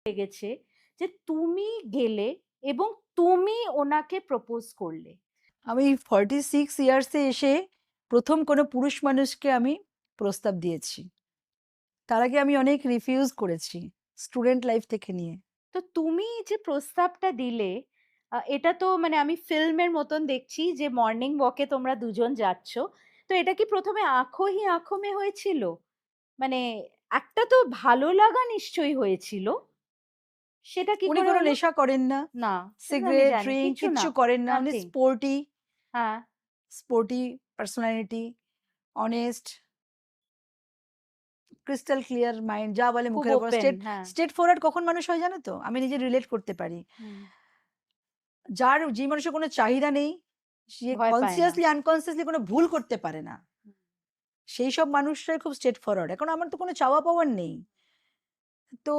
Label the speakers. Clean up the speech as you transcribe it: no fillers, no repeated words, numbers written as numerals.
Speaker 1: লেগেছে যে তুমি গেলে এবং তুমি ওনাকে প্রপোজ করলে?
Speaker 2: আমি 46 ইয়ার্সে এসে প্রথম কোনো পুরুষ মানুষকে আমি প্রস্তাব দিয়েছি। তার আগে আমি অনেক রিফিউজ করেছি স্টুডেন্ট লাইফ থেকে নিয়ে।
Speaker 1: তো তুমি যে প্রস্তাবটা দিলে, এটা তো মানে আমি ফিল্মের মতন দেখছি যে মর্নিং ওয়াকে তোমরা দুজন যাচ্ছ। তো এটা কি প্রথমে আঁখো হি আঁখো মে হয়েছিল? মানে একটা তো ভালো লাগা নিশ্চয়ই হয়েছিল। সেটা কি
Speaker 2: উনি
Speaker 1: করে
Speaker 2: কোনো
Speaker 1: হলো?
Speaker 2: নেশা করেন না,
Speaker 1: না, সেটা তো আমি
Speaker 2: সিগারেট,
Speaker 1: জানি।
Speaker 2: ড্রিঙ্ক
Speaker 1: কিচ্ছু না।
Speaker 2: কিচ্ছু করেন না। উনি
Speaker 1: নাথিং।
Speaker 2: স্পোর্টি,
Speaker 1: হ্যাঁ,
Speaker 2: sporty personality, honest, crystal clear mind, যা বলে
Speaker 1: খুব
Speaker 2: মুখের উপর
Speaker 1: ওপেন।
Speaker 2: স্ট্রেট।
Speaker 1: হ্যাঁ।
Speaker 2: স্ট্রেট ফরওয়ার্ড কখন মানুষ হয় জানো তো? আমি নিজে রিলেট করতে পারি।
Speaker 1: হুম।
Speaker 2: যে মানুষের কোনো চাহিদা নেই, সে
Speaker 1: ভয় পায় না।
Speaker 2: কনসিয়াসলি আনকনসিয়াসলি কোনো ভুল করতে পারে না।
Speaker 1: হুম।
Speaker 2: সেই সব মানুষরাই খুব স্ট্রেট ফরওয়ার্ড। এখন আমার তো কোনো চাওয়া পাওয়ার নেই। তো